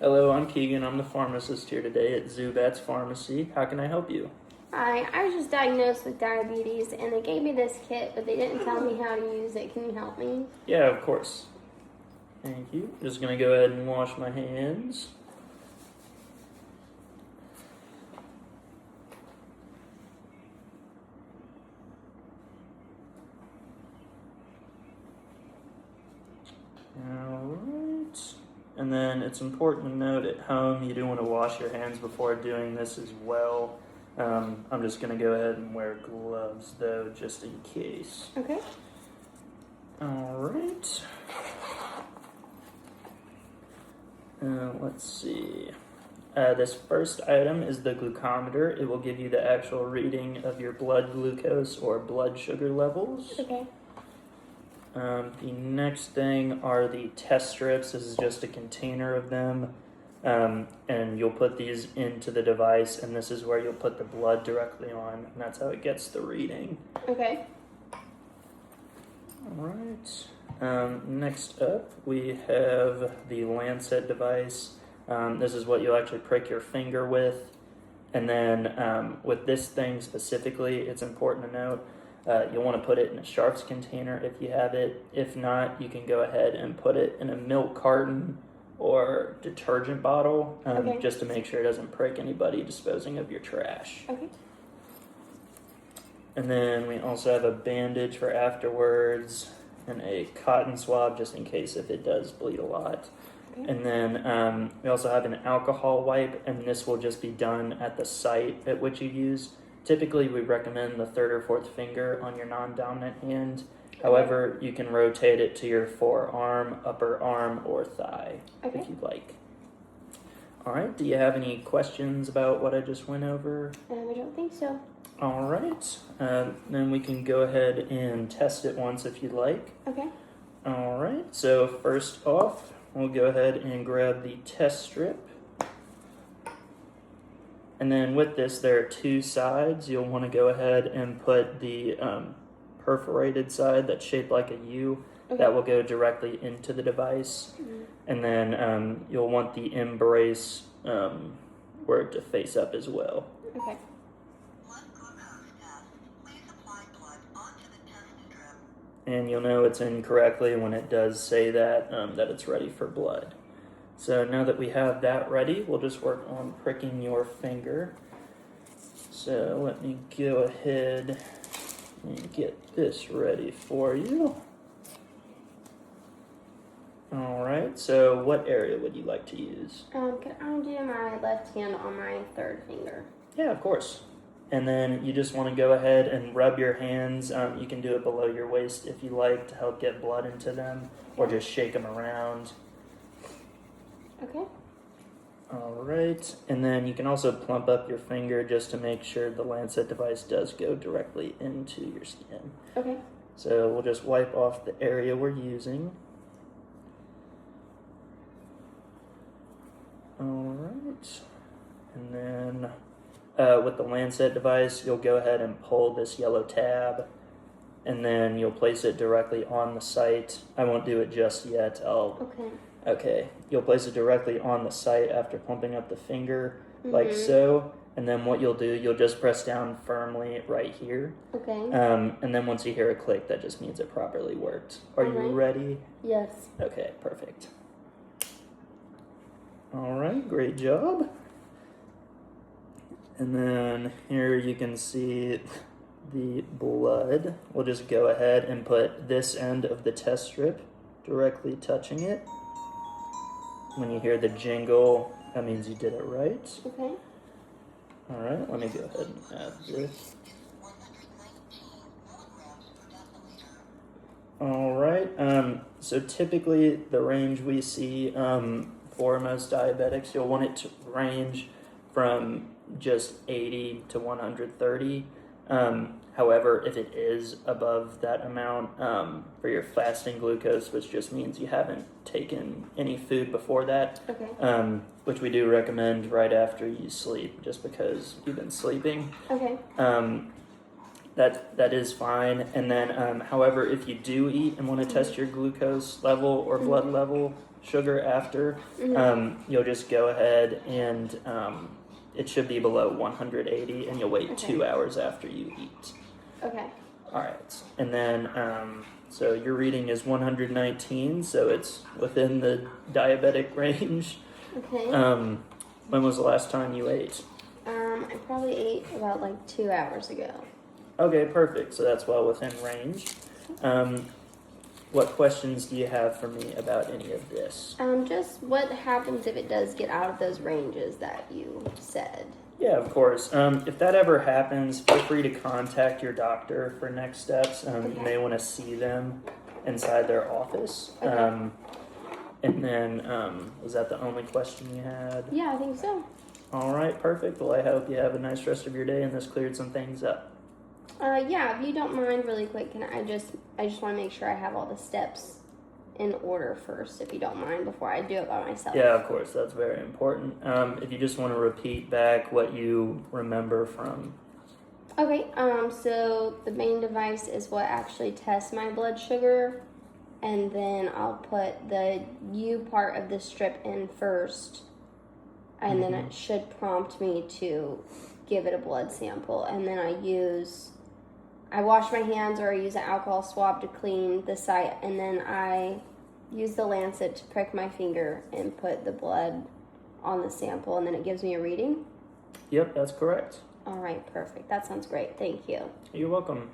Hello, I'm Keegan. I'm the pharmacist here today at Zubat's Pharmacy. How can I help you? Hi, I was just diagnosed with diabetes and they gave me this kit, but they didn't tell me how to use it. Can you help me? Yeah, of course. Thank you. Just gonna go ahead and wash my hands. Alright. And then it's important to note at home you do want to wash your hands before doing this as well. I'm just going to go ahead and wear gloves though, just in case. Okay. Alright. Let's see. This first item is the glucometer. It will give you the actual reading of your blood glucose or blood sugar levels. Okay. The next thing are the test strips. This is just a container of them. And you'll put these into the device, and this is where you'll put the blood directly on, and that's how it gets the reading. Okay. Alright. Next up, we have the Lancet device. This is what you'll actually prick your finger with. And then with this thing specifically, it's important to note, you'll want to put it in a sharps container if you have it. If not, you can go ahead and put it in a milk carton or detergent bottle, Okay. just to make sure it doesn't prick anybody disposing of your trash. Okay. And then we also have a bandage for afterwards and a cotton swab just in case if it does bleed a lot. Okay. And then we also have an alcohol wipe, and this will just be done at the site at which you use. Typically, we recommend the third or fourth finger on your non-dominant hand. However, you can rotate it to your forearm, upper arm, or thigh if you'd like. All right, do you have any questions about what I just went over? I don't think so. All right, then we can go ahead and test it once if you'd like. Okay. All right, so first off, we'll go ahead and grab the test strip. And then with this, there are two sides. You'll want to go ahead and put the perforated side that's shaped like a U. Okay. That will go directly into the device. Mm-hmm. And then you'll want the embrace where it to face up as well. Okay. And you'll know it's in correctly when it does say that, that it's ready for blood. So now that we have that ready, we'll just work on pricking your finger. So let me go ahead and get this ready for you. Alright, so what area would you like to use? Can I do my left hand on my third finger? Yeah, of course. And then you just want to go ahead and rub your hands. You can do it below your waist if you like to help get blood into them, or just shake them around. Okay. Alright, and then you can also plump up your finger just to make sure the Lancet device does go directly into your skin. Okay. So we'll just wipe off the area we're using. Alright, and then with the Lancet device, you'll go ahead and pull this yellow tab, and then you'll place it directly on the site. I won't do it just yet. Okay, you'll place it directly on the site after pumping up the finger, like so. And then what you'll do, you'll just press down firmly right here. Okay. And then once you hear a click, that just means it properly worked. Are you ready? Yes. Okay, perfect. All right, great job. And then here you can see the blood. We'll just go ahead and put this end of the test strip directly touching it. When you hear the jingle, that means you did it right. Okay. All right, let me go ahead and add this. All right, so typically the range we see for most diabetics, you'll want it to range from just 80 to 130. However, if it is above that amount for your fasting glucose, which just means you haven't taken any food before that, which we do recommend right after you sleep, just because you've been sleeping. Okay. That is fine. And then, however, if you do eat and want to test your glucose level or blood level, sugar after, you'll just go ahead and it should be below 180, and you'll wait 2 hours after you eat. Okay. All right, and then so your reading is 119, so it's within the diabetic range. Okay. When was the last time you ate? I probably ate about like 2 hours ago. Okay, perfect. So that's well within range. What questions do you have for me about any of this? Just what happens if it does get out of those ranges that you said? Yeah, of course. If that ever happens, feel free to contact your doctor for next steps. You may want to see them inside their office. Okay. And then, was that the only question you had? Yeah, I think so. All right, perfect. Well, I hope you have a nice rest of your day, and this cleared some things up. Yeah, if you don't mind, really quick, I just want to make sure I have all the steps in order first, if you don't mind, before I do it by myself. Yeah, of course, that's very important. If you just want to repeat back what you remember from. Okay, so the main device is what actually tests my blood sugar, and then I'll put the U part of the strip in first, and then it should prompt me to give it a blood sample, and then I wash my hands, or I use an alcohol swab to clean the site, and then I use the lancet to prick my finger and put the blood on the sample, and then it gives me a reading. Yep, that's correct. All right, perfect. That sounds great. Thank you. You're welcome.